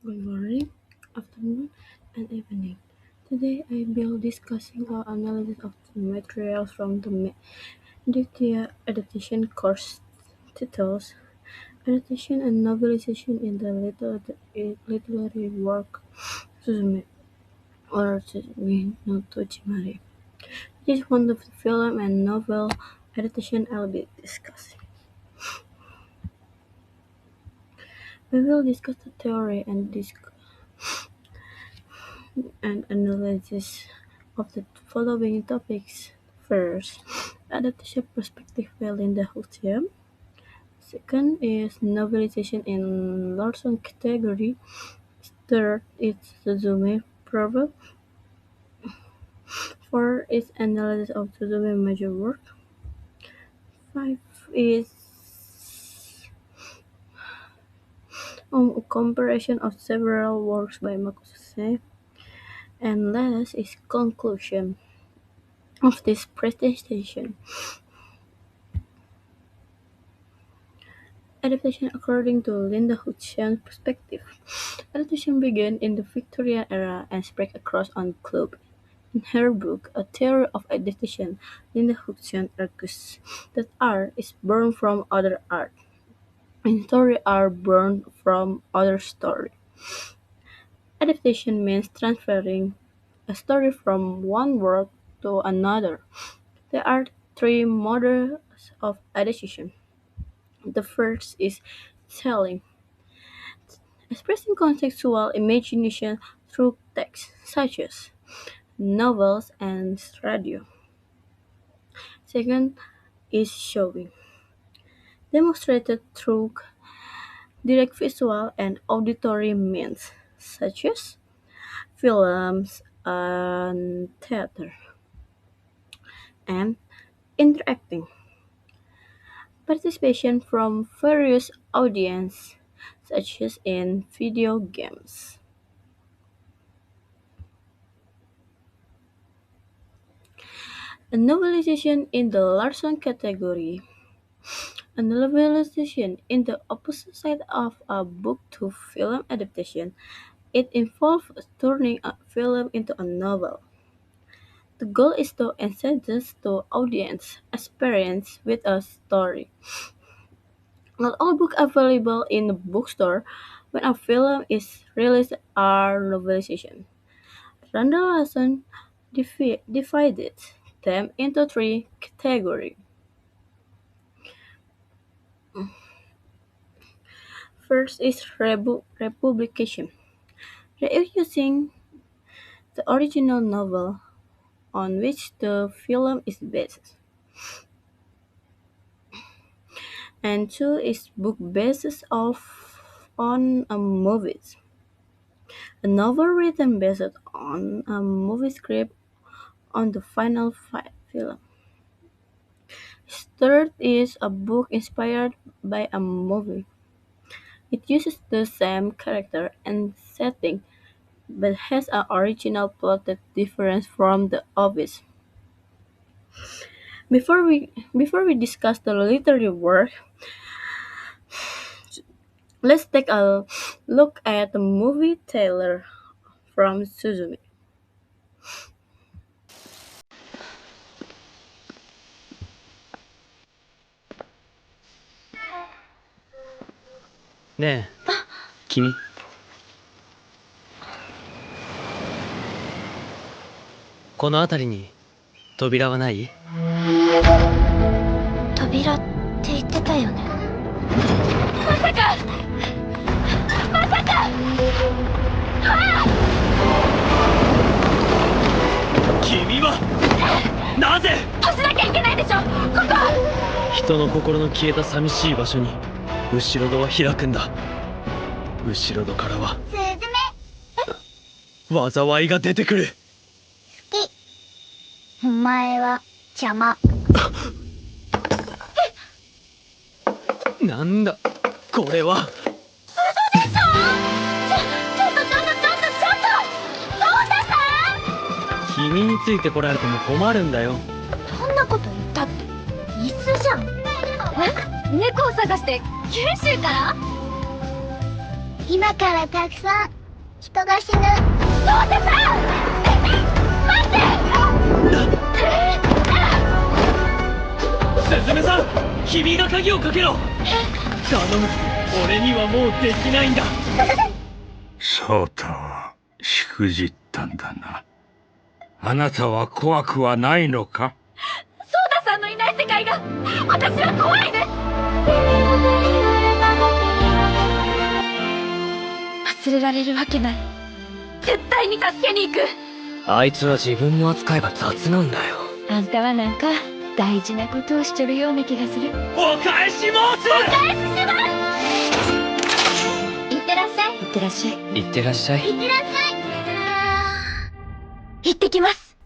Good morning, afternoon, and evening. Today I will discussing our analysis of the materials from the media adaptation course titles Adaptation and Novelization in the Literary Work Suzume or Suzume no Tojimari. This is one of the film and novel adaptation I'll be discussing. We will discuss the theory and analysis of the following topics. First, adaptation perspective by Linda Huxiam. Second is novelization in Larson category. Third is Suzume proverb. Fourth is analysis of Suzume major work. Five is comparison of several works by Makusase. And last is conclusion of this presentation. Adaptation according to Linda Huxian's perspective. Adaptation began in the Victorian era and spread across on the globe. In her book, A Theory of Adaptation, Linda Huxian argues that art is born from other art, and stories are born from other story. Adaptation means transferring a story from one world to another. There are three models of adaptation. The first is telling, expressing contextual imagination through text, such as novels and radio. Second is showing, demonstrated through direct visual and auditory means, such as films and theater. And interacting, participation from various audiences, such as in video games. A novelization in the Larson category. A novelization is the opposite side of a book-to-film adaptation. It involves turning a film into a novel. The goal is to enhance the audience experience with a story. Not all books available in the bookstore when a film is released are novelizations. Randall Lawson divided them into three categories. First is republication, reusing the original novel on which the film is based. And two is book based on a movie. A novel written based on a movie script on the final film. Third is a book inspired by a movie. It uses the same character and setting but has an original plot that differs from the obvious. Before we discuss the literary work, let's take a look at the movie trailer from Suzume. ねえ君この辺りに扉はない？扉って言ってたよね。まさかまさか君はなぜ閉じなきゃいけないでしょここ。人の心の消えた寂しい場所に後ろ戸は開くんだ。後ろ戸からはスズメ災いが出てくる。好き。お前は邪魔。なんだこれは。嘘でしょ。ちょっとソータさん。君についてこられても困るんだよ。そんなこと言ったって椅子じゃん。猫を探して九州から。今からたくさん人が死ぬ。翔太さん待って。すずめさん、君が鍵をかけろ。頼む、俺にはもうできないんだ。そう太はしくじったんだな。あなたは怖くはないのか？翔太さんのいない世界が私は怖いです。忘れられるわけない。絶対に助けに行く。あいつは自分の扱いが雑なんだよ。あんたはなんか大事なことをしちょるような気がする。お返し申す。お返しします。いってらっしゃい。いってらっしゃい。いってらっしゃい。いってらっしゃい。行ってきます。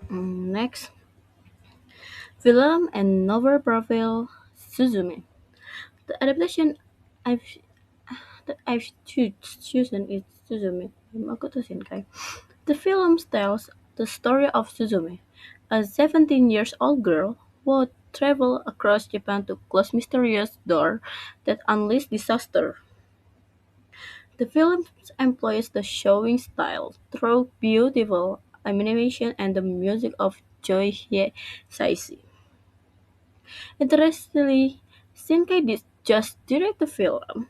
Next, film and novel profile Suzume. The adaptation I've that I've chosen is Suzume by Makoto Shinkai. The film tells the story of Suzume, a 17 years old girl who travels across Japan to close mysterious door that unleash disaster. The film employs the showing style through beautiful animation and the music of Joy Hisaishi. Interestingly, Shinkai did just direct the film.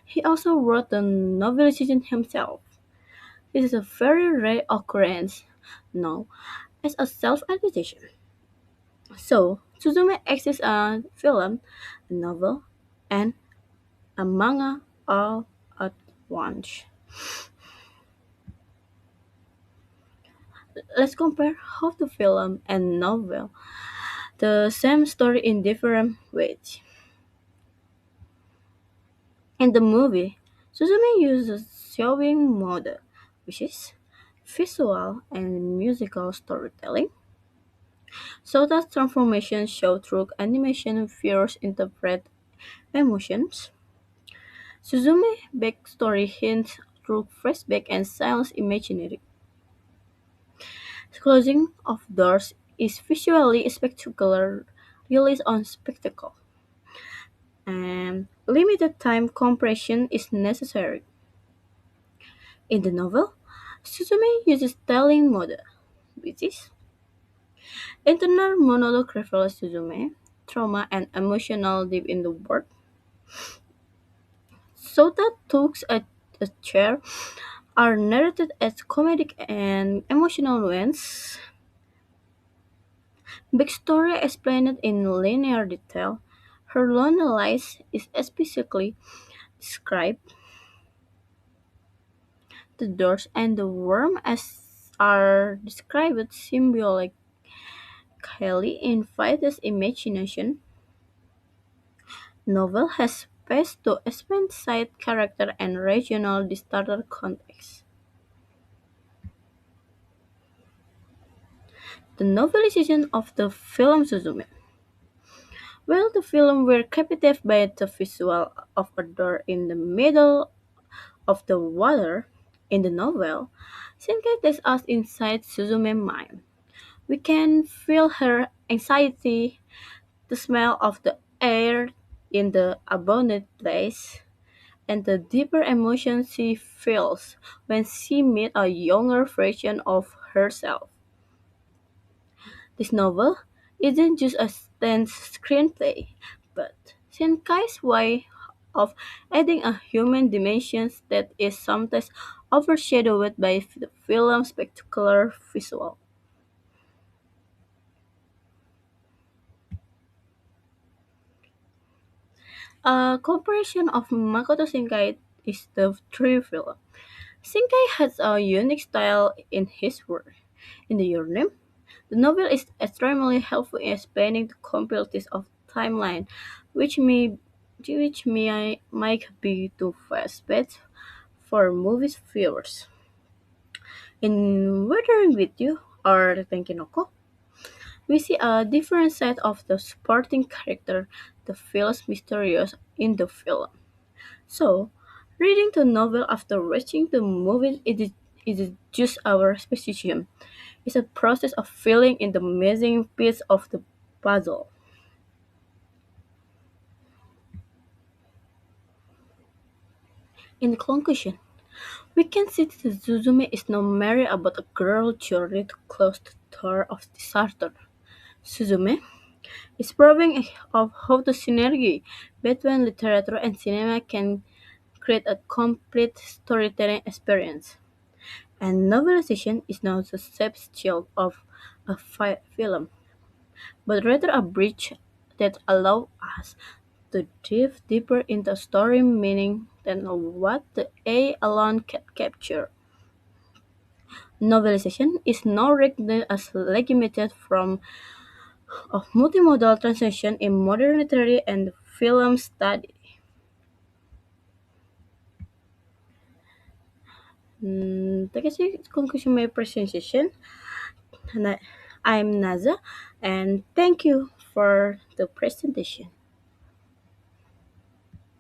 He also wrote the novelization himself. This is a very rare occurrence now as a self-adaptation. So, Suzume exists a film, a novel, and a manga all at once. Let's compare how the film and novel the same story in different ways. In the movie, Suzume uses showing mode, which is visual and musical storytelling, so that transformations show through animation viewers interpret emotions. Suzume backstory hints through flashback and silence imaginary. Closing of doors is visually spectacular, release on spectacle, and limited time compression is necessary. In the novel, Suzume uses telling mode, which is internal monologue reveals Suzume, trauma and emotional deep in the world. Sota talks at a chair are narrated as comedic and emotional nuance. Backstory explained in linear detail. Her lonely life is specifically described. The doors and the worm as are described symbolically in Vida's imagination. Novel has space to expand side character and regional disaster context. The novelization of the film Suzume. While the film were captivated by the visual of a door in the middle of the water, in the novel, Shinkai takes us inside Suzume's mind. We can feel her anxiety, the smell of the air in the abandoned place, and the deeper emotion she feels when she meets a younger version of herself. This novel isn't just a dense screenplay, but Shinkai's way of adding a human dimension that is sometimes overshadowed by the film's spectacular visual. A comparison of Makoto Shinkai is the true film. Shinkai has a unique style in his work. In the Your Name, the novel is extremely helpful in explaining the complexities of timeline, which might be too fast-paced for movie viewers. In Weathering with You or Tenkinoko, we see a different side of the supporting character that feels mysterious in the film. So, reading the novel after watching the movie is just our speculation. is a process of filling in the missing piece of the puzzle. In conclusion, we can see that Suzume is no merely about a girl journey to close the door of disaster. Suzume is proving of how the synergy between literature and cinema can create a complete storytelling experience. And novelization is not the substitute of a film, but rather a bridge that allows us to dive deeper into story meaning than what the A alone can capture. Novelization is now recognized as legitimate form of multimodal translation in modern literary and film study. That is the conclusion of my presentation. And I'm Naza, and thank you for the presentation.